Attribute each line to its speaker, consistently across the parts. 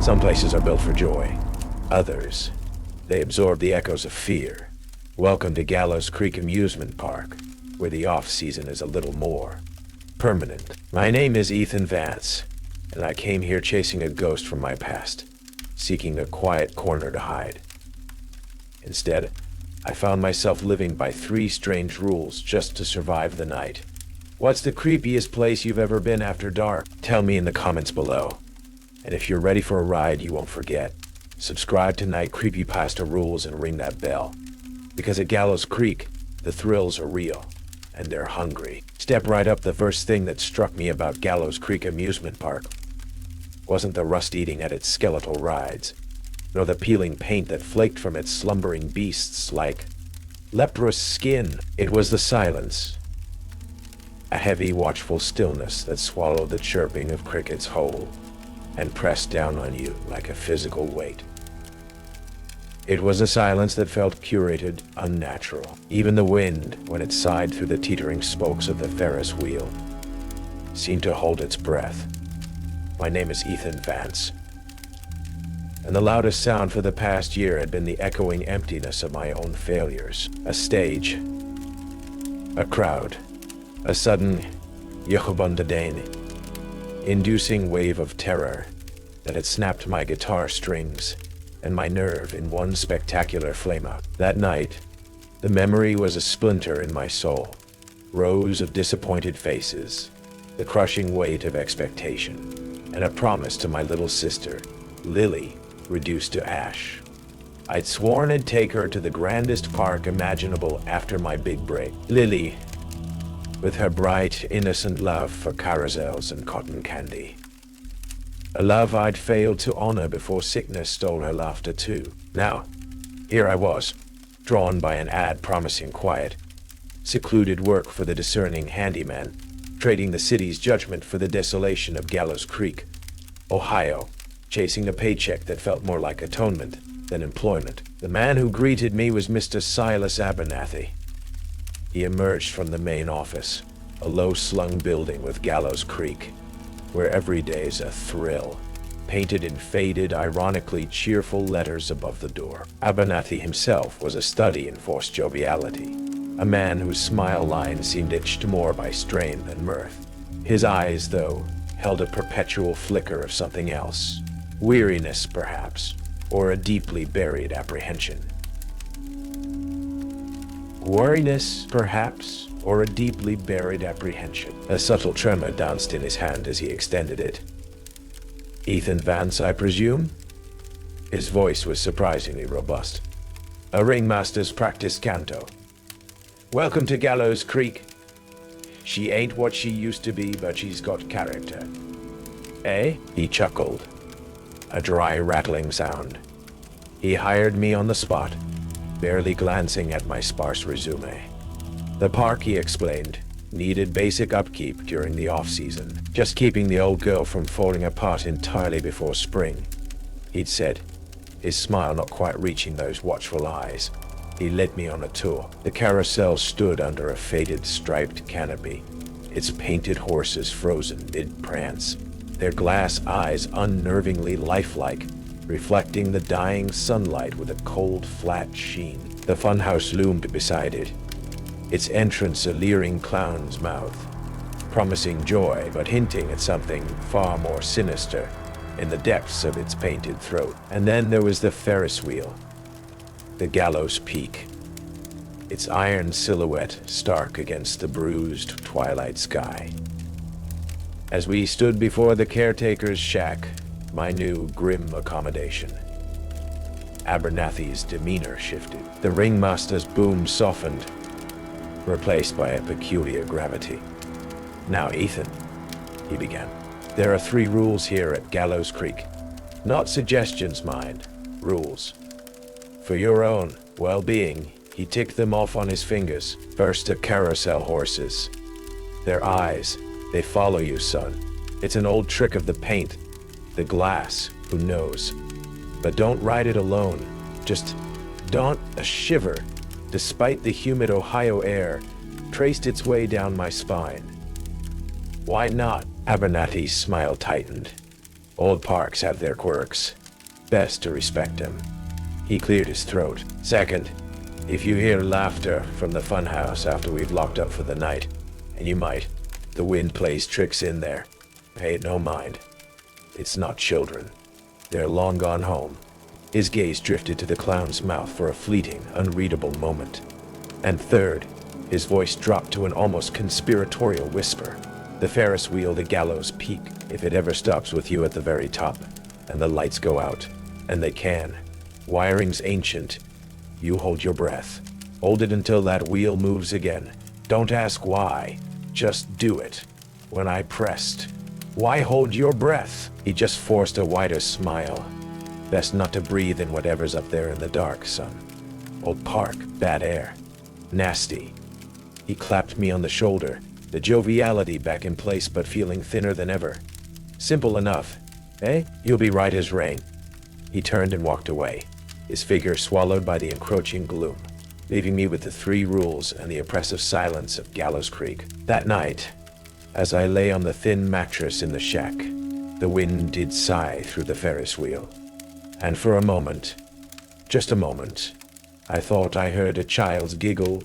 Speaker 1: Some places are built for joy. Others, they absorb the echoes of fear. Welcome to Gallows Creek Amusement Park, where the off-season is a little more permanent. My name is Ethan Vance, and I came here chasing a ghost from my past, seeking a quiet corner to hide. Instead, I found myself living by 3 strange rules just to survive the night. What's the creepiest place you've ever been after dark? Tell me in the comments below. And if you're ready for a ride you won't forget, subscribe to Night Creepypasta Rules and ring that bell. Because at Gallows Creek, the thrills are real, and they're hungry. Step right up. The first thing that struck me about Gallows Creek Amusement Park wasn't the rust eating at its skeletal rides, nor the peeling paint that flaked from its slumbering beasts like leprous skin. It was the silence, a heavy, watchful stillness that swallowed the chirping of crickets whole and pressed down on you like a physical weight. It was a silence that felt curated, unnatural. Even the wind, when it sighed through the teetering spokes of the Ferris wheel, seemed to hold its breath. My name is Ethan Vance, and the loudest sound for the past year had been the echoing emptiness of my own failures. A stage, a crowd, a sudden inducing wave of terror that had snapped my guitar strings and my nerve in one spectacular flameout. That night, the memory was a splinter in my soul. Rows of disappointed faces, the crushing weight of expectation, and a promise to my little sister, Lily, reduced to ash. I'd sworn I'd take her to the grandest park imaginable after my big break. Lily, with her bright, innocent love for carousels and cotton candy. A love I'd failed to honor before sickness stole her laughter too. Now, here I was, drawn by an ad promising quiet, secluded work for the discerning handyman, trading the city's judgment for the desolation of Gallows Creek, Ohio, chasing a paycheck that felt more like atonement than employment. The man who greeted me was Mr. Silas Abernathy. He emerged from the main office, a low-slung building with Gallows Creek, where every day's a thrill, painted in faded, ironically cheerful letters above the door. Abernathy himself was a study in forced joviality, a man whose smile lines seemed itched more by strain than mirth. His eyes, though, held a perpetual flicker of something else, weariness perhaps, or a deeply buried apprehension. Weariness, perhaps, or a deeply buried apprehension. A subtle tremor danced in his hand as he extended it. Ethan Vance, I presume? His voice was surprisingly robust. A ringmaster's practice canto. Welcome to Gallows Creek. She ain't what she used to be, but she's got character. Eh? He chuckled. A dry, rattling sound. He hired me on the spot, barely glancing at my sparse resume. The park, he explained, needed basic upkeep during the off-season, just keeping the old girl from falling apart entirely before spring, he'd said, his smile not quite reaching those watchful eyes. He led me on a tour. The carousel stood under a faded striped canopy, its painted horses frozen mid-prance, their glass eyes unnervingly lifelike, reflecting the dying sunlight with a cold, flat sheen. The funhouse loomed beside it, its entrance a leering clown's mouth, promising joy but hinting at something far more sinister in the depths of its painted throat. And then there was the Ferris wheel, the gallows peak, its iron silhouette stark against the bruised twilight sky. As we stood before the caretaker's shack, my new grim accommodation, Abernathy's demeanor shifted. The ringmaster's boom softened, replaced by a peculiar gravity. Now, Ethan, he began, there are 3 rules here at Gallows Creek. Not suggestions, mind. Rules. For your own well-being, he ticked them off on his fingers. First, the carousel horses. Their eyes, they follow you, son. It's an old trick of the paint, the glass, who knows. But don't ride it alone. Just daunt a shiver, despite the humid Ohio air, traced its way down my spine. Why not? Abernathy's smile tightened. Old parks have their quirks. Best to respect them. He cleared his throat. Second, if you hear laughter from the funhouse after we've locked up for the night, and you might, the wind plays tricks in there. Pay it no mind. It's not children. They're long gone home. His gaze drifted to the clown's mouth for a fleeting, unreadable moment. And third, his voice dropped to an almost conspiratorial whisper. The Ferris wheel to Gallow's peak, if it ever stops with you at the very top, and the lights go out, and they can. Wiring's ancient. You hold your breath. Hold it until that wheel moves again. Don't ask why. Just do it. When I pressed. Why hold your breath? He just forced a wider smile. Best not to breathe in whatever's up there in the dark, son. Old park, bad air. Nasty. He clapped me on the shoulder, the joviality back in place but feeling thinner than ever. Simple enough. Eh? You'll be right as rain. He turned and walked away, his figure swallowed by the encroaching gloom, leaving me with the 3 rules and the oppressive silence of Gallows Creek. That night, as I lay on the thin mattress in the shack, the wind did sigh through the Ferris wheel. And for a moment, just a moment, I thought I heard a child's giggle,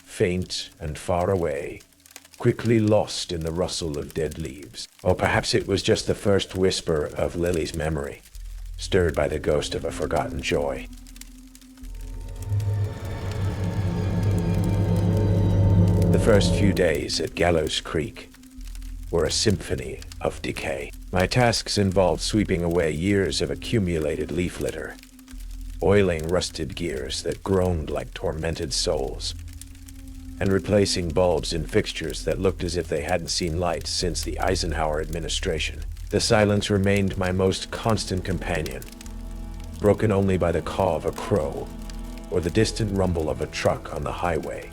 Speaker 1: faint and far away, quickly lost in the rustle of dead leaves. Or perhaps it was just the first whisper of Lily's memory, stirred by the ghost of a forgotten joy. The first few days at Gallows Creek were a symphony of decay. My tasks involved sweeping away years of accumulated leaf litter, oiling rusted gears that groaned like tormented souls, and replacing bulbs in fixtures that looked as if they hadn't seen light since the Eisenhower administration. The silence remained my most constant companion, broken only by the caw of a crow or the distant rumble of a truck on the highway,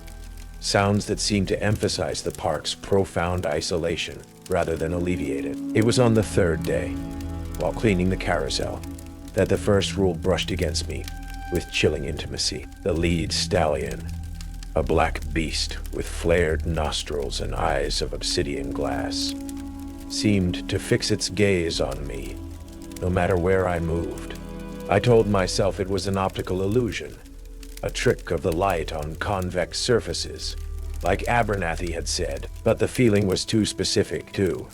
Speaker 1: sounds that seemed to emphasize the park's profound isolation rather than alleviate it. It was on the 3rd day, while cleaning the carousel, that the first rule brushed against me with chilling intimacy. The lead stallion, a black beast with flared nostrils and eyes of obsidian glass, seemed to fix its gaze on me, no matter where I moved. I told myself it was an optical illusion, a trick of the light on convex surfaces, like Abernathy had said, but the feeling was too specific, too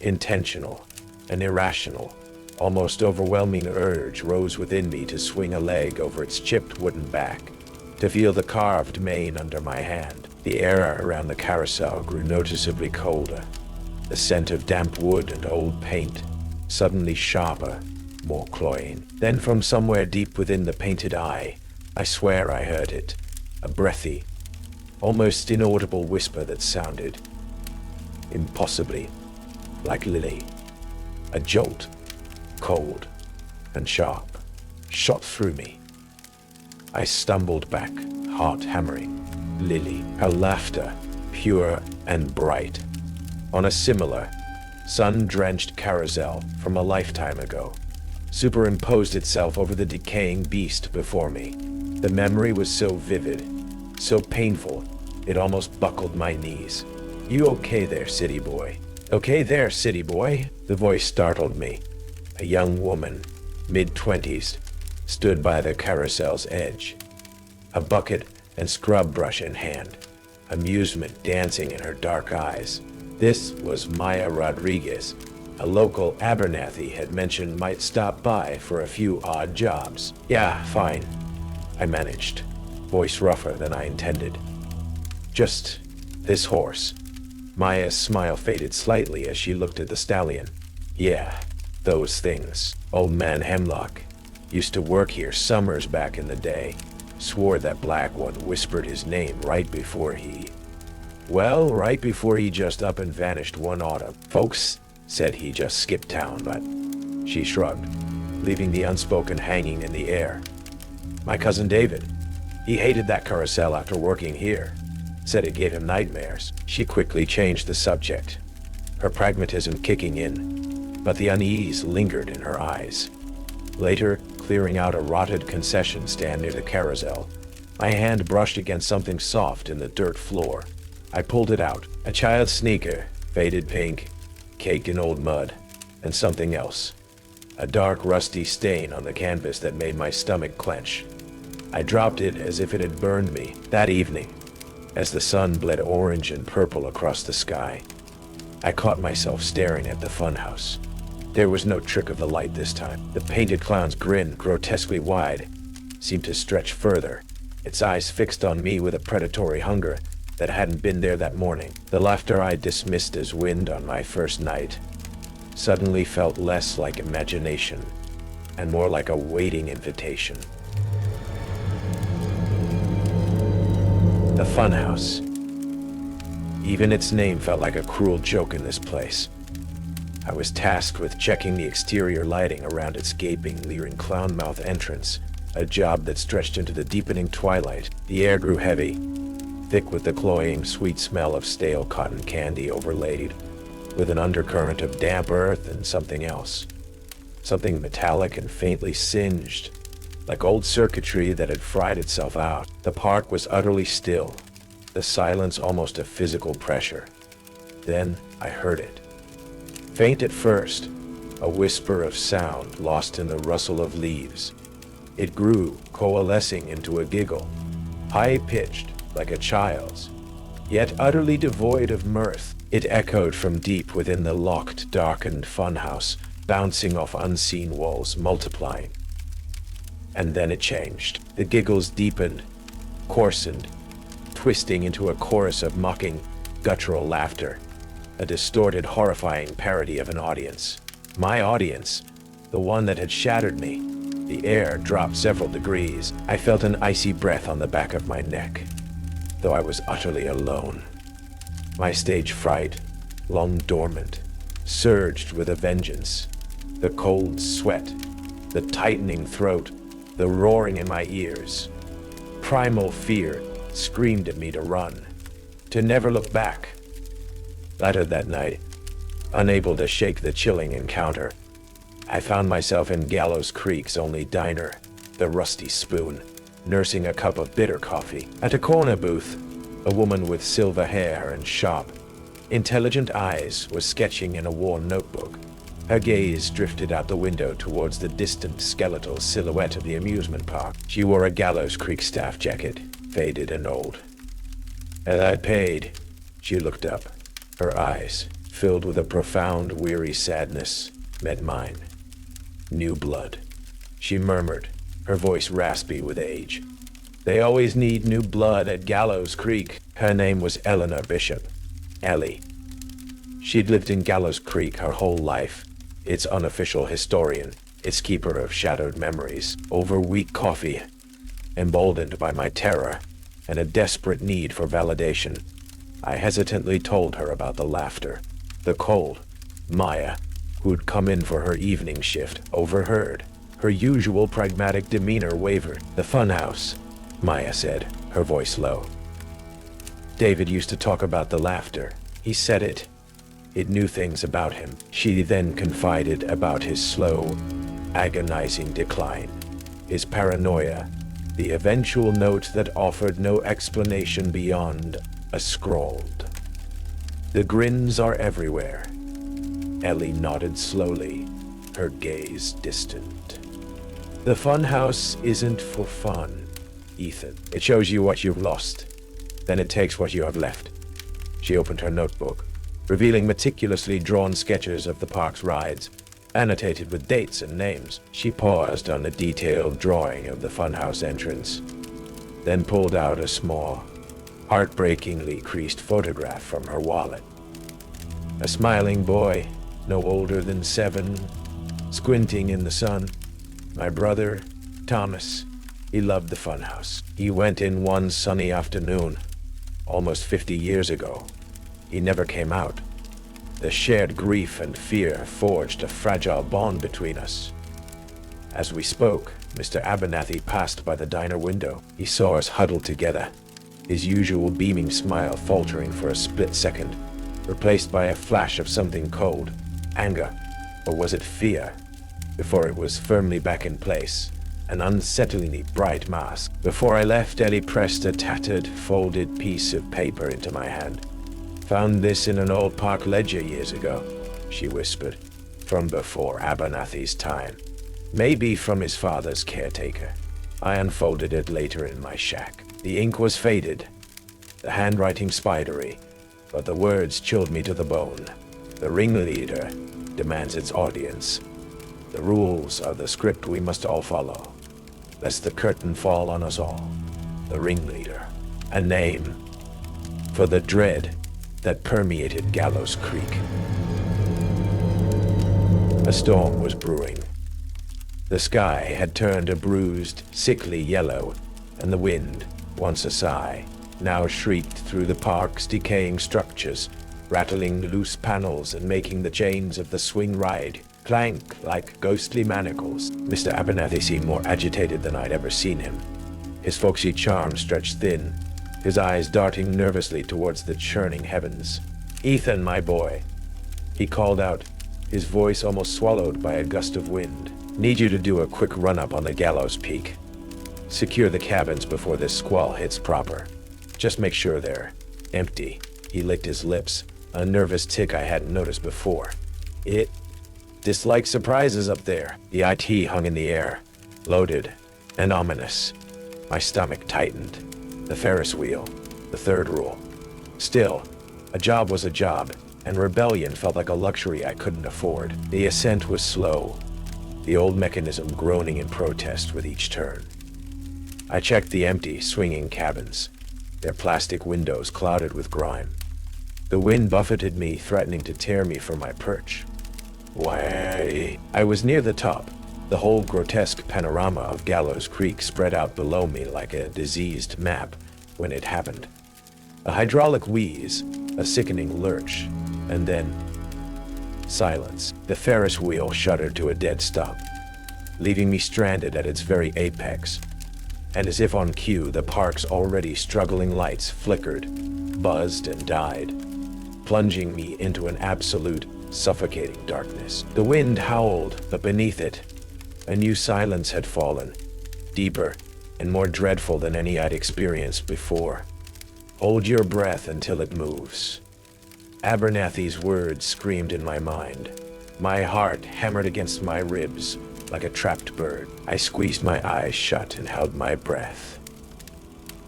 Speaker 1: intentional, an irrational, almost overwhelming urge rose within me to swing a leg over its chipped wooden back, to feel the carved mane under my hand. The air around the carousel grew noticeably colder, the scent of damp wood and old paint suddenly sharper, more cloying. Then from somewhere deep within the painted eye, I swear I heard it, a breathy, almost inaudible whisper that sounded, impossibly, like Lily. A jolt, cold and sharp, shot through me. I stumbled back, heart hammering. Lily, her laughter, pure and bright, on a similar, sun-drenched carousel from a lifetime ago, superimposed itself over the decaying beast before me. The memory was so vivid, so painful, it almost buckled my knees. You okay there, city boy? Okay there, city boy? The voice startled me. A young woman, mid-20s, stood by the carousel's edge, a bucket and scrub brush in hand, amusement dancing in her dark eyes. This was Maya Rodriguez, a local Abernathy had mentioned might stop by for a few odd jobs. Yeah, fine, I managed, voice rougher than I intended. Just this horse. Maya's smile faded slightly as she looked at the stallion. Yeah, those things. Old man Hemlock used to work here summers back in the day. Swore that black one whispered his name right before he just up and vanished one autumn. Folks said he just skipped town, but she shrugged, leaving the unspoken hanging in the air. My cousin David, he hated that carousel after working here. Said it gave him nightmares. She quickly changed the subject, her pragmatism kicking in, but the unease lingered in her eyes. Later, clearing out a rotted concession stand near the carousel, my hand brushed against something soft in the dirt floor. I pulled it out, a child's sneaker, faded pink, caked in old mud, and something else, a dark rusty stain on the canvas that made my stomach clench. I dropped it as if it had burned me. That evening, as the sun bled orange and purple across the sky, I caught myself staring at the funhouse. There was no trick of the light this time. The painted clown's grin, grotesquely wide, seemed to stretch further, its eyes fixed on me with a predatory hunger that hadn't been there that morning. The laughter I dismissed as wind on my first night suddenly felt less like imagination and more like a waiting invitation. The Funhouse. Even its name felt like a cruel joke in this place. I was tasked with checking the exterior lighting around its gaping, leering clown mouth entrance, a job that stretched into the deepening twilight. The air grew heavy, thick with the cloying, sweet smell of stale cotton candy overlaid with an undercurrent of damp earth and something else. Something metallic and faintly singed, like old circuitry that had fried itself out. The park was utterly still, the silence almost a physical pressure. Then I heard it. Faint at first, a whisper of sound lost in the rustle of leaves. It grew, coalescing into a giggle, high-pitched like a child's, yet utterly devoid of mirth. It echoed from deep within the locked, darkened funhouse, bouncing off unseen walls, multiplying. And then it changed. The giggles deepened, coarsened, twisting into a chorus of mocking, guttural laughter, a distorted, horrifying parody of an audience. My audience, the one that had shattered me. The air dropped several degrees. I felt an icy breath on the back of my neck, though I was utterly alone. My stage fright, long dormant, surged with a vengeance. The cold sweat, the tightening throat, the roaring in my ears. Primal fear screamed at me to run, to never look back. Later that night, unable to shake the chilling encounter, I found myself in Gallows Creek's only diner, the Rusty Spoon, nursing a cup of bitter coffee. At a corner booth, a woman with silver hair and sharp, intelligent eyes was sketching in a worn notebook. Her gaze drifted out the window towards the distant skeletal silhouette of the amusement park. She wore a Gallows Creek staff jacket, faded and old. As I paid, she looked up. Her eyes, filled with a profound, weary sadness, met mine. New blood, she murmured, her voice raspy with age. They always need new blood at Gallows Creek. Her name was Eleanor Bishop. Ellie. She'd lived in Gallows Creek her whole life, its unofficial historian, its keeper of shadowed memories. Over weak coffee, emboldened by my terror and a desperate need for validation, I hesitantly told her about the laughter. The cold, Maya, who'd come in for her evening shift, overheard. Her usual pragmatic demeanor wavered. The funhouse, Maya said, her voice low. David used to talk about the laughter. He said it. It knew things about him. She then confided about his slow, agonizing decline, his paranoia, the eventual note that offered no explanation beyond a scrawled. The grins are everywhere. Ellie nodded slowly, her gaze distant. The funhouse isn't for fun, Ethan. It shows you what you've lost. Then it takes what you have left. She opened her notebook, revealing meticulously drawn sketches of the park's rides, annotated with dates and names. She paused on a detailed drawing of the funhouse entrance, then pulled out a small, heartbreakingly creased photograph from her wallet. A smiling boy, no older than 7, squinting in the sun. My brother, Thomas. He loved the funhouse. He went in one sunny afternoon, almost 50 years ago. He never came out. The shared grief and fear forged a fragile bond between us. As we spoke, Mr. Abernathy passed by the diner window. He saw us huddled together, his usual beaming smile faltering for a split second, replaced by a flash of something cold, anger, or was it fear, before it was firmly back in place, an unsettlingly bright mask. Before I left, Ellie pressed a tattered, folded piece of paper into my hand. Found this in an old park ledger years ago, she whispered. from before Abernathy's time. Maybe from his father's caretaker. I unfolded it later in my shack. The ink was faded, the handwriting spidery, but the words chilled me to the bone. The Ringleader demands its audience. The rules are the script we must all follow, lest the curtain fall on us all. The Ringleader, a name for the dread that permeated Gallows Creek. A storm was brewing. The sky had turned a bruised, sickly yellow, and the wind, once a sigh, now shrieked through the park's decaying structures, rattling loose panels and making the chains of the swing ride clank like ghostly manacles. Mr. Abernathy seemed more agitated than I'd ever seen him. His folksy charm stretched thin, his eyes darting nervously towards the churning heavens. "Ethan, my boy," he called out, his voice almost swallowed by a gust of wind. "Need you to do a quick run-up on the gallows peak. Secure the cabins before this squall hits proper. Just make sure they're empty." He licked his lips, a nervous tick I hadn't noticed before. It dislikes surprises up there. The IT hung in the air, loaded and ominous. My stomach tightened. The Ferris wheel, the third rule. Still, a job was a job, and rebellion felt like a luxury I couldn't afford. The ascent was slow, the old mechanism groaning in protest with each turn. I checked the empty, swinging cabins, their plastic windows clouded with grime. The wind buffeted me, threatening to tear me from my perch. Why? I was near the top, the whole grotesque panorama of Gallows Creek spread out below me like a diseased map when it happened. A hydraulic wheeze, a sickening lurch, and then silence. The Ferris wheel shuddered to a dead stop, leaving me stranded at its very apex. And as if on cue, the park's already struggling lights flickered, buzzed, and died, plunging me into an absolute, suffocating darkness. The wind howled, but beneath it, a new silence had fallen, deeper and more dreadful than any I'd experienced before. "Hold your breath until it moves." Abernathy's words screamed in my mind. My heart hammered against my ribs like a trapped bird. I squeezed my eyes shut and held my breath,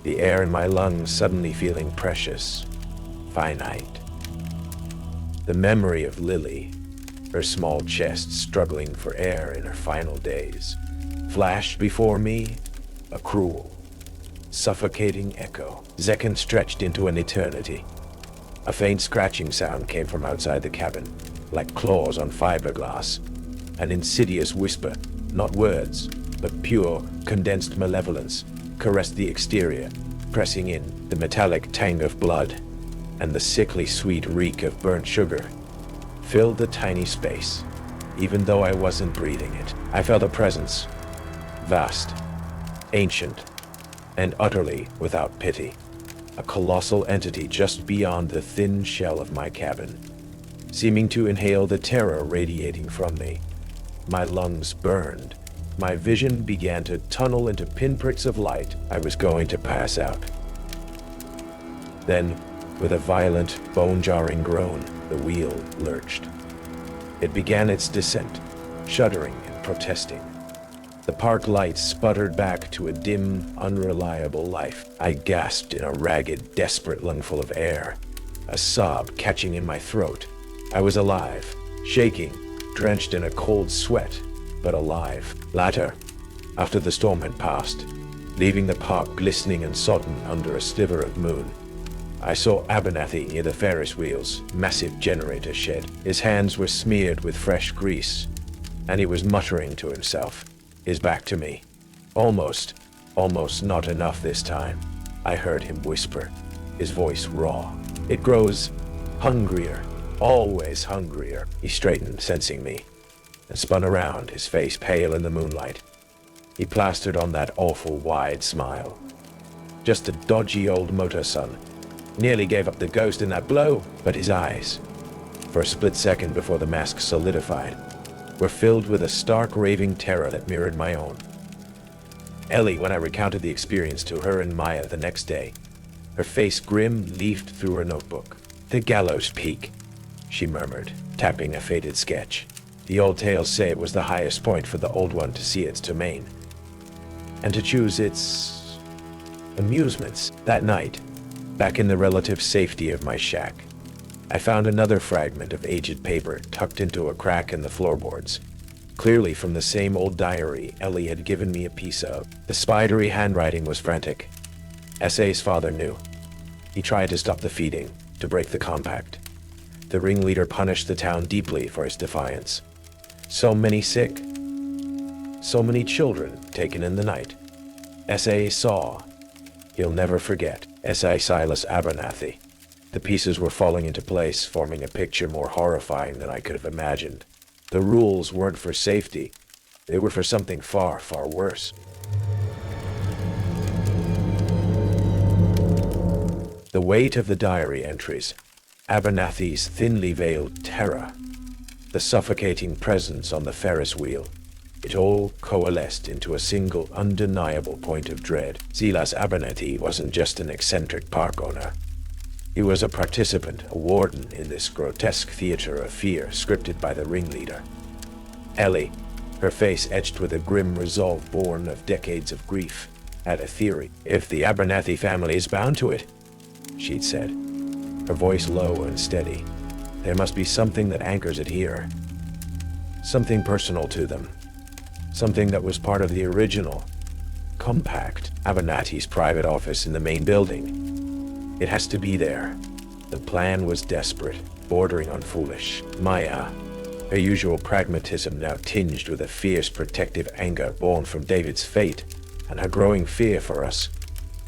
Speaker 1: the air in my lungs suddenly feeling precious, finite. The memory of Lily, her small chest struggling for air in her final days, flashed before me, a cruel, suffocating echo. Seconds stretched into an eternity. A faint scratching sound came from outside the cabin, like claws on fiberglass. An insidious whisper, not words, but pure, condensed malevolence, caressed the exterior, pressing in the metallic tang of blood, and the sickly sweet reek of burnt sugar filled the tiny space, even though I wasn't breathing it. I felt a presence, vast, ancient, and utterly without pity. A colossal entity just beyond the thin shell of my cabin, seeming to inhale the terror radiating from me. My lungs burned. My vision began to tunnel into pinpricks of light. I was going to pass out. Then, with a violent, bone-jarring groan, the wheel lurched. It began its descent, shuddering and protesting. The park lights sputtered back to a dim, unreliable life. I gasped in a ragged, desperate lungful of air, a sob catching in my throat. I was alive, shaking, drenched in a cold sweat, but alive. Later, after the storm had passed, leaving the park glistening and sodden under a sliver of moon, I saw Abernathy near the Ferris wheel's massive generator shed. His hands were smeared with fresh grease, and he was muttering to himself, his back to me. Almost not enough this time, I heard him whisper, his voice raw. "It grows hungrier, always hungrier." He straightened, sensing me, and spun around, his face pale in the moonlight. He plastered on that awful wide smile. "Just a dodgy old motor, son. Nearly gave up the ghost in that blow." But his eyes, for a split second before the mask solidified, were filled with a stark, raving terror that mirrored my own. Ellie, when I recounted the experience to her and Maya the next day, her face grim, leafed through her notebook. "The gallows peak," she murmured, tapping a faded sketch. The old tales say it was the highest point for the Old One to see its domain, and to choose its amusements. That night, back in the relative safety of my shack, I found another fragment of aged paper tucked into a crack in the floorboards, clearly from the same old diary Ellie had given me a piece of. The spidery handwriting was frantic. S.A.'s father knew. He tried to stop the feeding, to break the compact. The ringleader punished the town deeply for his defiance. So many sick, so many children taken in the night. S.A. saw. He'll never forget. S.A. Silas Abernathy. The pieces were falling into place, forming a picture more horrifying than I could have imagined. The rules weren't for safety. They were for something far, far worse. The weight of the diary entries, Abernathy's thinly veiled terror, the suffocating presence on the Ferris wheel, it all coalesced into a single, undeniable point of dread. Silas Abernathy wasn't just an eccentric park owner. He was a participant, a warden in this grotesque theater of fear scripted by the ringleader. Ellie, her face etched with a grim resolve born of decades of grief, had a theory. If the Abernathy family is bound to it, she'd said, her voice low and steady, there must be something that anchors it here. Something personal to them. Something that was part of the original compact. Abernathy's private office in the main building. It has to be there. The plan was desperate, bordering on foolish. Maya, her usual pragmatism now tinged with a fierce protective anger born from David's fate, and her growing fear for us,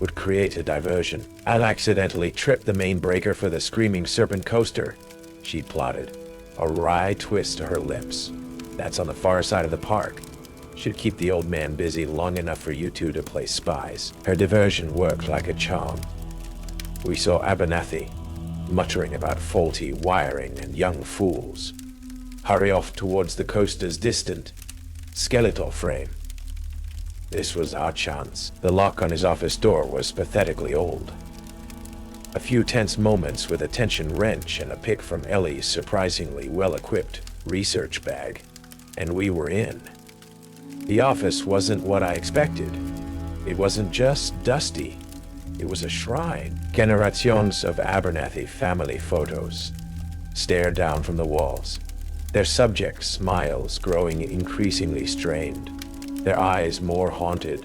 Speaker 1: would create a diversion. I'll accidentally trip the main breaker for the Screaming Serpent coaster, she plotted, a wry twist to her lips. That's on the far side of the park. Should keep the old man busy long enough for you two to play spies. Her diversion worked like a charm. We saw Abernathy, muttering about faulty wiring and young fools, hurry off towards the coaster's distant, skeletal frame. This was our chance. The lock on his office door was pathetically old. A few tense moments with a tension wrench and a pick from Ellie's surprisingly well-equipped research bag, and we were in. The office wasn't what I expected. It wasn't just dusty. It was a shrine. Generations of Abernathy family photos stared down from the walls, their subjects' smiles growing increasingly strained, their eyes more haunted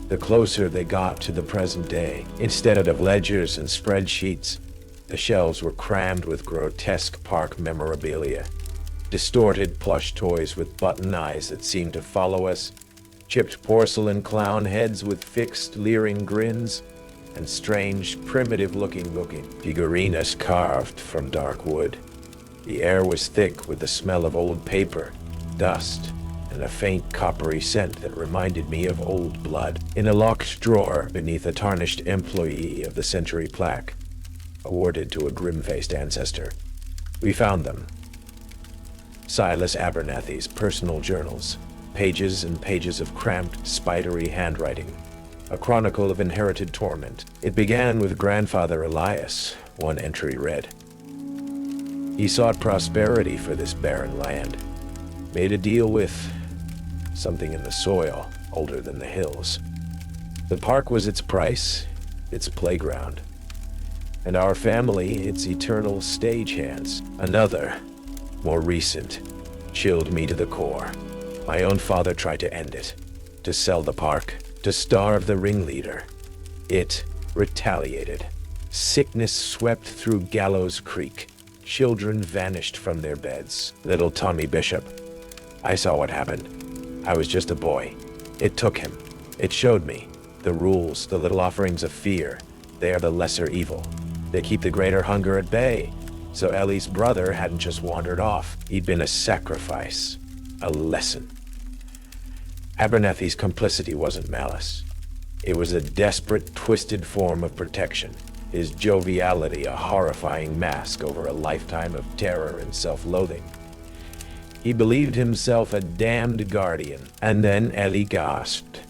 Speaker 1: the closer they got to the present day. Instead of ledgers and spreadsheets, the shelves were crammed with grotesque park memorabilia, distorted plush toys with button eyes that seemed to follow us, chipped porcelain clown heads with fixed, leering grins, and strange, primitive-looking figurinas carved from dark wood. The air was thick with the smell of old paper, dust, and a faint coppery scent that reminded me of old blood. In a locked drawer beneath a tarnished Employee of the Century plaque, awarded to a grim-faced ancestor, we found them. Silas Abernathy's personal journals, pages and pages of cramped, spidery handwriting, a chronicle of inherited torment. It began with grandfather Elias, one entry read. He sought prosperity for this barren land, made a deal with something in the soil older than the hills. The park was its price, its playground, and our family its eternal stagehands. Another, more recent, chilled me to the core. My own father tried to end it, to sell the park, to starve the ringleader. It retaliated. Sickness swept through Gallows Creek. Children vanished from their beds. Little Tommy Bishop. I saw what happened. I was just a boy. It took him. It showed me. The rules, the little offerings of fear, they are the lesser evil. They keep the greater hunger at bay. So Ellie's brother hadn't just wandered off. He'd been a sacrifice. A lesson. Abernathy's complicity wasn't malice. It was a desperate, twisted form of protection. His joviality a horrifying mask over a lifetime of terror and self-loathing. He believed himself a damned guardian. And then Ellie gasped,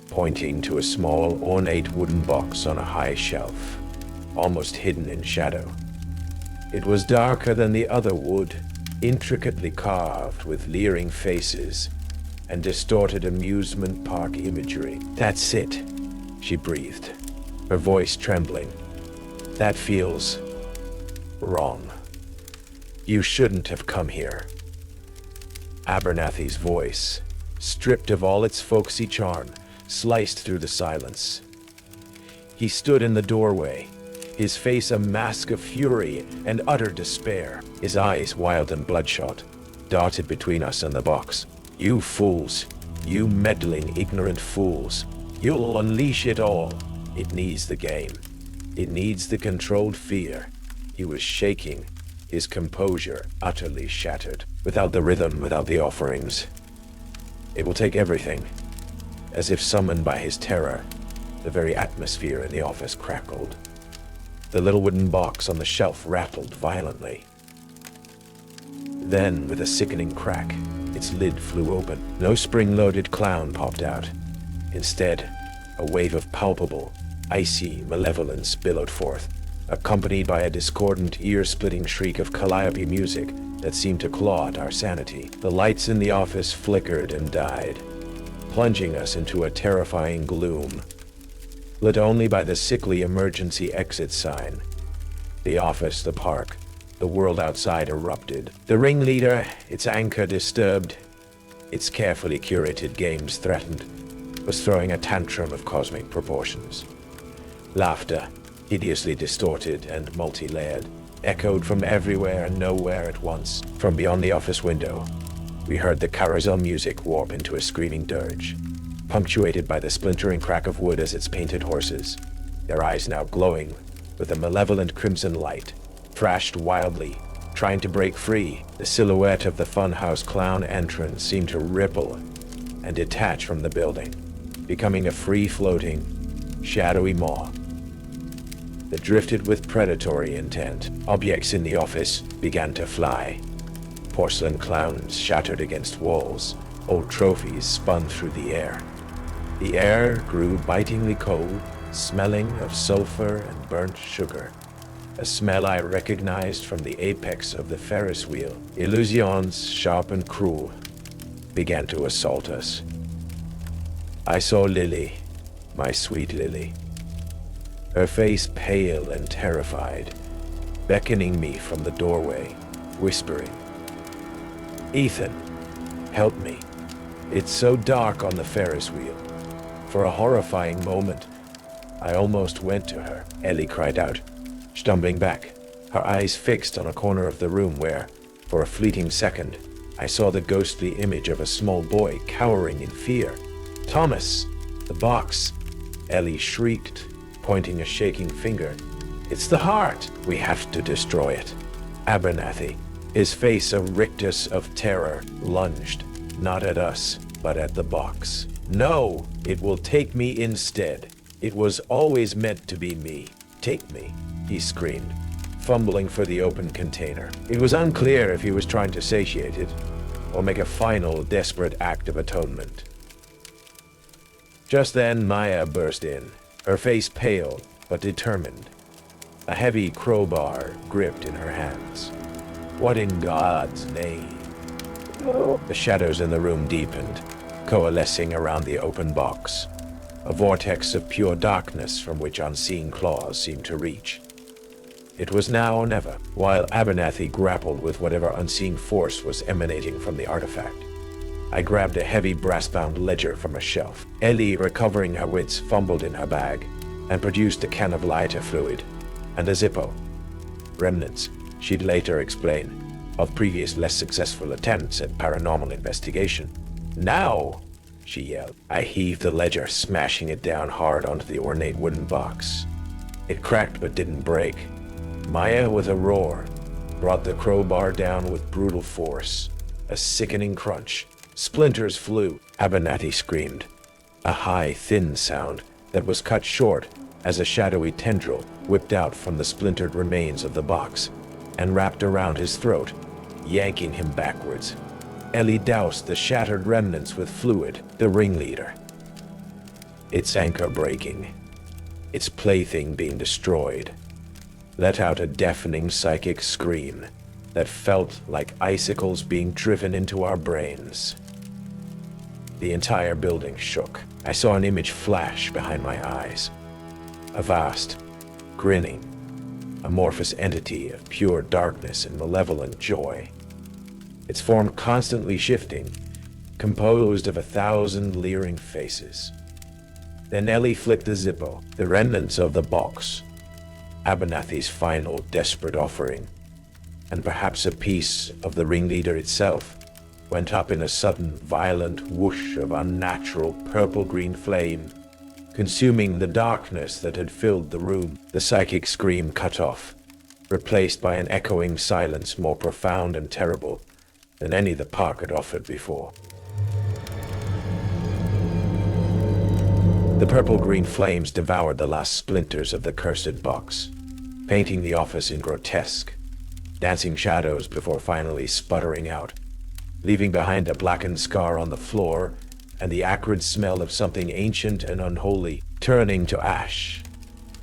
Speaker 1: pointing to a small, ornate wooden box on a high shelf, almost hidden in shadow. It was darker than the other wood, intricately carved with leering faces and distorted amusement park imagery. "That's it," she breathed, her voice trembling. "That feels wrong. You shouldn't have come here." Abernathy's voice, stripped of all its folksy charm, sliced through the silence. He stood in the doorway, his face a mask of fury and utter despair, his eyes wild and bloodshot, darted between us and the box. "You fools, you meddling, ignorant fools. You'll unleash it all. It needs the game. It needs the controlled fear." He was shaking, his composure utterly shattered. "Without the rhythm, without the offerings, it will take everything." As if summoned by his terror, the very atmosphere in the office crackled. The little wooden box on the shelf rattled violently. Then, with a sickening crack, its lid flew open. No spring-loaded clown popped out. Instead, a wave of palpable, icy malevolence billowed forth, accompanied by a discordant, ear-splitting shriek of calliope music that seemed to claw at our sanity. The lights in the office flickered and died, plunging us into a terrifying gloom, lit only by the sickly emergency exit sign. The office, the park, the world outside erupted. The Ringleader, its anchor disturbed, its carefully curated games threatened, was throwing a tantrum of cosmic proportions. Laughter, hideously distorted and multi-layered, echoed from everywhere and nowhere at once. From beyond the office window, we heard the carousel music warp into a screaming dirge, punctuated by the splintering crack of wood as its painted horses, their eyes now glowing with a malevolent crimson light, thrashed wildly, trying to break free. The silhouette of the Funhouse clown entrance seemed to ripple and detach from the building, becoming a free-floating, shadowy maw that drifted with predatory intent. Objects in the office began to fly. Porcelain clowns shattered against walls, old trophies spun through the air. The air grew bitingly cold, smelling of sulfur and burnt sugar, a smell I recognized from the apex of the Ferris wheel. Illusions, sharp and cruel, began to assault us. I saw Lily, my sweet Lily, her face pale and terrified, beckoning me from the doorway, whispering, "Ethan, help me. It's so dark on the Ferris wheel." For a horrifying moment, I almost went to her. Ellie cried out, stumbling back, her eyes fixed on a corner of the room where, for a fleeting second, I saw the ghostly image of a small boy cowering in fear. "Thomas, the box!" Ellie shrieked, pointing a shaking finger. "It's the heart! We have to destroy it." Abernathy, his face a rictus of terror, lunged, not at us, but at the box. "No, it will take me instead. It was always meant to be me. Take me," he screamed, fumbling for the open container. It was unclear if he was trying to satiate it, or make a final, desperate act of atonement. Just then, Maya burst in, her face pale but determined, a heavy crowbar gripped in her hands. "What in God's name?" The shadows in the room deepened, coalescing around the open box, a vortex of pure darkness from which unseen claws seemed to reach. It was now or never, while Abernathy grappled with whatever unseen force was emanating from the artifact. I grabbed a heavy brass-bound ledger from a shelf. Ellie, recovering her wits, fumbled in her bag and produced a can of lighter fluid and a Zippo. Remnants, she'd later explain, of previous less successful attempts at paranormal investigation. "Now!" she yelled. I heaved the ledger, smashing it down hard onto the ornate wooden box. It cracked but didn't break. Maya, with a roar, brought the crowbar down with brutal force. A sickening crunch. Splinters flew. Abernathy screamed, a high, thin sound that was cut short as a shadowy tendril whipped out from the splintered remains of the box and wrapped around his throat, yanking him backwards. Ellie doused the shattered remnants with fluid. The Ringleader, its anchor breaking, its plaything being destroyed, let out a deafening psychic scream. that felt like icicles being driven into our brains. The entire building shook. I saw an image flash behind my eyes. A vast, grinning, amorphous entity of pure darkness and malevolent joy. Its form constantly shifting, composed of 1,000 leering faces. Then Ellie flicked the Zippo, the remnants of the box, Abernathy's final desperate offering, and perhaps a piece of the Ringleader itself, went up in a sudden, violent whoosh of unnatural purple-green flame, consuming the darkness that had filled the room. The psychic scream cut off, replaced by an echoing silence more profound and terrible than any the park had offered before. The purple-green flames devoured the last splinters of the cursed box, painting the office in grotesque, dancing shadows before finally sputtering out, leaving behind a blackened scar on the floor and the acrid smell of something ancient and unholy turning to ash.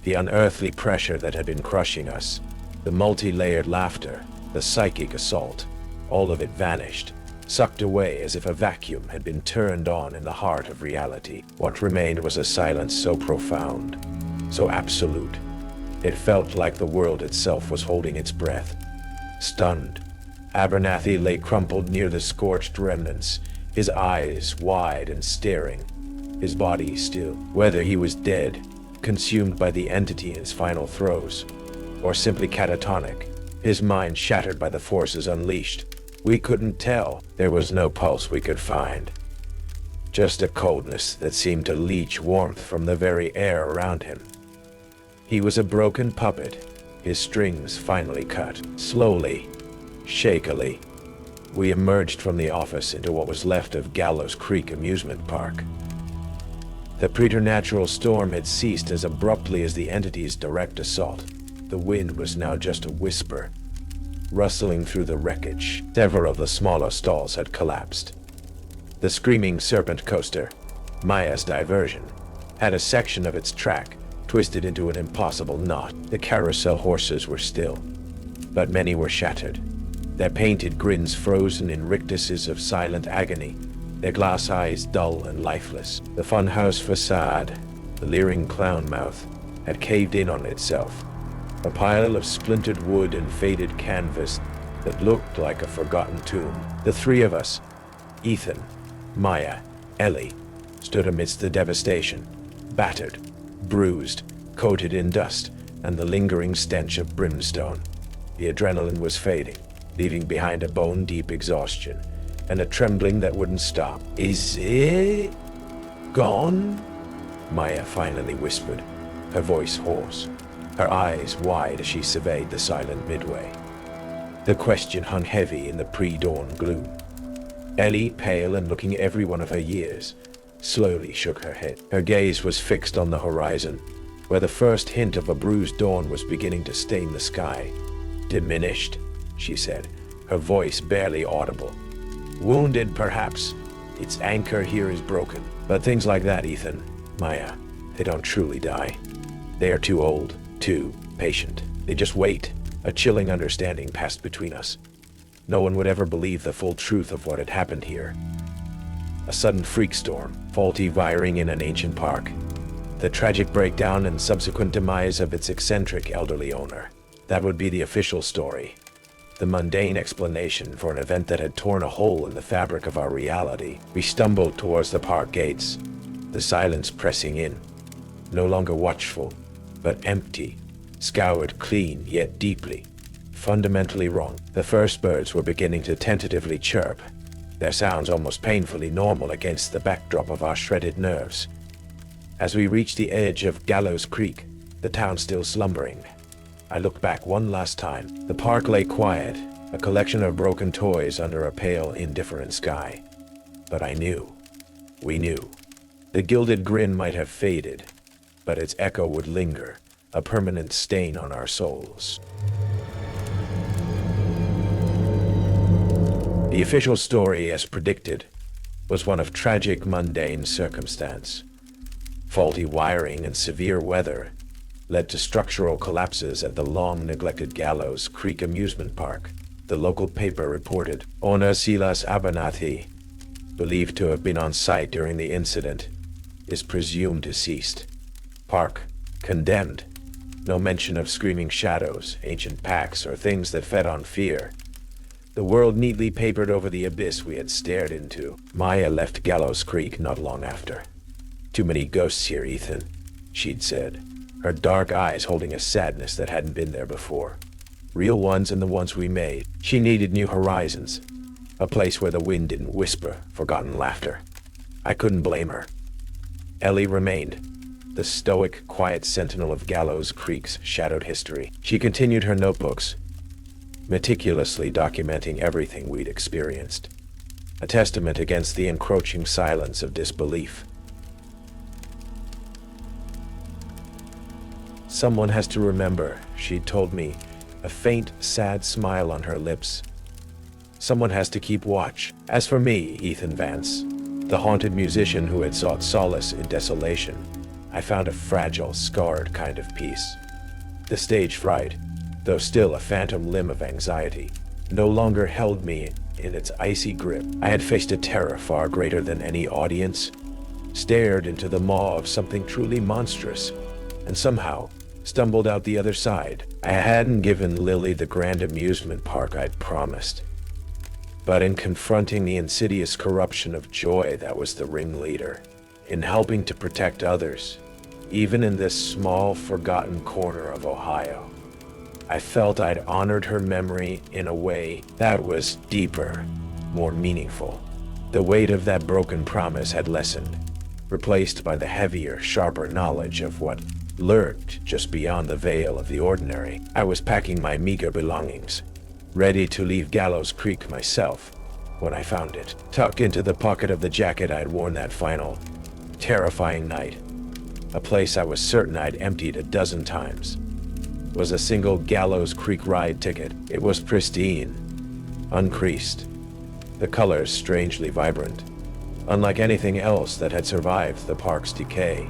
Speaker 1: The unearthly pressure that had been crushing us, the multi-layered laughter, the psychic assault, all of it vanished, sucked away as if a vacuum had been turned on in the heart of reality. What remained was a silence so profound, so absolute. It felt like the world itself was holding its breath. Stunned, Abernathy lay crumpled near the scorched remnants, his eyes wide and staring, his body still. Whether he was dead, consumed by the entity in his final throes, or simply catatonic, his mind shattered by the forces unleashed, we couldn't tell. There was no pulse we could find. Just a coldness that seemed to leach warmth from the very air around him. He was a broken puppet, his strings finally cut. Slowly, shakily, we emerged from the office into what was left of Gallows Creek Amusement Park. The preternatural storm had ceased as abruptly as the entity's direct assault. The wind was now just a whisper, rustling through the wreckage. Several of the smaller stalls had collapsed. The Screaming Serpent coaster, Maya's diversion, had a section of its track twisted into an impossible knot. The carousel horses were still, but many were shattered, their painted grins frozen in rictuses of silent agony, their glass eyes dull and lifeless. The Funhouse facade, the leering clown mouth, had caved in on itself, a pile of splintered wood and faded canvas that looked like a forgotten tomb. The three of us, Ethan, Maya, Ellie, stood amidst the devastation, battered, bruised, coated in dust, and the lingering stench of brimstone. The adrenaline was fading, leaving behind a bone-deep exhaustion, and a trembling that wouldn't stop. "Is it gone?" Maya finally whispered, her voice hoarse, her eyes wide as she surveyed the silent Midway. The question hung heavy in the pre-dawn gloom. Ellie, pale and looking every one of her years, slowly shook her head. Her gaze was fixed on the horizon, where the first hint of a bruised dawn was beginning to stain the sky. "Diminished," she said, her voice barely audible. "Wounded, perhaps. Its anchor here is broken. But things like that, Ethan, Maya, they don't truly die. They are too old, too patient. They just wait." A chilling understanding passed between us. No one would ever believe the full truth of what had happened here. A sudden freak storm, faulty wiring in an ancient park, the tragic breakdown and subsequent demise of its eccentric elderly owner. That would be the official story. The mundane explanation for an event that had torn a hole in the fabric of our reality. We stumbled towards the park gates, the silence pressing in, no longer watchful, but empty, scoured clean yet deeply, fundamentally wrong. The first birds were beginning to tentatively chirp, their sounds almost painfully normal against the backdrop of our shredded nerves. As we reached the edge of Gallows Creek, the town still slumbering, I looked back one last time. The park lay quiet, a collection of broken toys under a pale, indifferent sky. But I knew. We knew. The gilded grin might have faded, but its echo would linger, a permanent stain on our souls. The official story, as predicted, was one of tragic, mundane circumstance. Faulty wiring and severe weather led to structural collapses at the long-neglected Gallows Creek Amusement Park. The local paper reported Ona Silas Abernathy, believed to have been on site during the incident, is presumed deceased. Park condemned. No mention of screaming shadows, ancient packs, or things that fed on fear. The world neatly papered over the abyss we had stared into. Maya left Gallows Creek not long after. "Too many ghosts here, Ethan," she'd said, her dark eyes holding a sadness that hadn't been there before. Real ones and the ones we made. She needed new horizons. A place where the wind didn't whisper forgotten laughter. I couldn't blame her. Ellie remained, the stoic, quiet sentinel of Gallows Creek's shadowed history. She continued her notebooks, meticulously documenting everything we'd experienced. A testament against the encroaching silence of disbelief. "Someone has to remember," she'd told me, a faint, sad smile on her lips. "Someone has to keep watch." As for me, Ethan Vance, the haunted musician who had sought solace in desolation, I found a fragile, scarred kind of peace. The stage fright, though still a phantom limb of anxiety, no longer held me in its icy grip. I had faced a terror far greater than any audience, stared into the maw of something truly monstrous, and somehow stumbled out the other side. I hadn't given Lily the grand amusement park I'd promised. But in confronting the insidious corruption of joy that was the Ringleader, in helping to protect others, even in this small, forgotten corner of Ohio, I felt I'd honored her memory in a way that was deeper, more meaningful. The weight of that broken promise had lessened, replaced by the heavier, sharper knowledge of what lurked just beyond the veil of the ordinary. I was packing my meager belongings, ready to leave Gallows Creek myself, when I found it, tucked into the pocket of the jacket I'd worn that final, terrifying night. A place I was certain I'd emptied a dozen times was a single Gallows Creek ride ticket. It was pristine, uncreased, the colors strangely vibrant, unlike anything else that had survived the park's decay.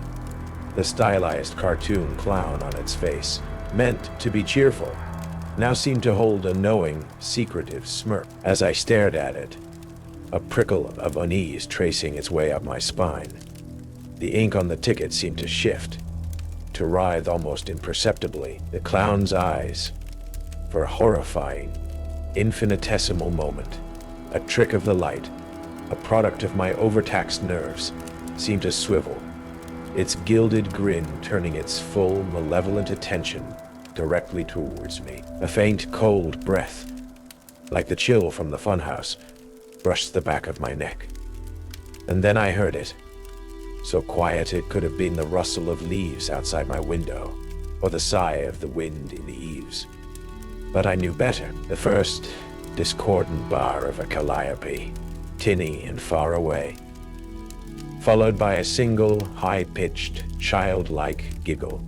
Speaker 1: The stylized cartoon clown on its face, meant to be cheerful, now seemed to hold a knowing, secretive smirk. As I stared at it, a prickle of unease tracing its way up my spine. The ink on the ticket seemed to shift, to writhe almost imperceptibly. The clown's eyes, for a horrifying, infinitesimal moment, a trick of the light, a product of my overtaxed nerves, seemed to swivel, its gilded grin turning its full, malevolent attention directly towards me. A faint, cold breath, like the chill from the Funhouse, brushed the back of my neck. And then I heard it, so quiet it could have been the rustle of leaves outside my window, or the sigh of the wind in the eaves. But I knew better. The first discordant bar of a calliope, tinny and far away, followed by a single, high-pitched, childlike giggle,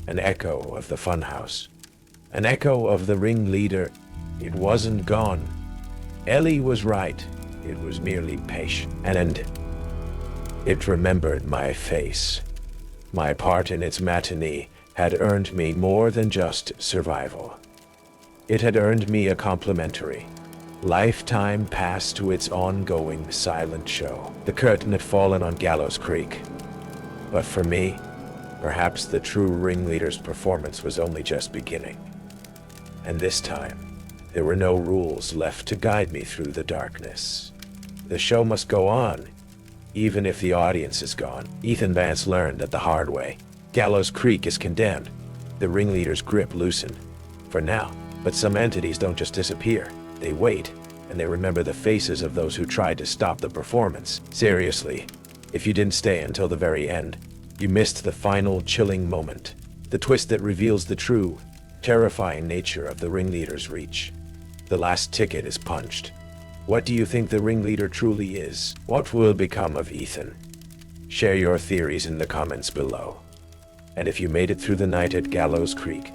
Speaker 1: an echo of the Funhouse, an echo of the Ringleader. It wasn't gone. Ellie was right. It was merely patient, and it remembered my face. My part in its matinee had earned me more than just survival. It had earned me a complimentary, lifetime pass to its ongoing silent show. The curtain had fallen on Gallows Creek. But for me, perhaps the true Ringleader's performance was only just beginning. And this time, there were no rules left to guide me through the darkness. The show must go on, even if the audience is gone. Ethan Vance learned it the hard way. Gallows Creek is condemned. The Ringleader's grip loosened. For now. But some entities don't just disappear. They wait, and they remember the faces of those who tried to stop the performance. Seriously, if you didn't stay until the very end, you missed the final chilling moment. The twist that reveals the true, terrifying nature of the Ringleader's reach. The last ticket is punched. What do you think the Ringleader truly is? What will become of Ethan? Share your theories in the comments below. And if you made it through the night at Gallows Creek,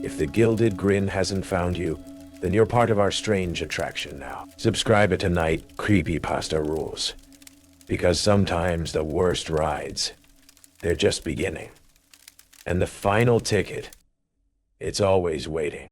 Speaker 1: if the gilded grin hasn't found you, then you're part of our strange attraction now. Subscribe to Night Creepypasta Rules, because sometimes the worst rides, they're just beginning. And the final ticket, it's always waiting.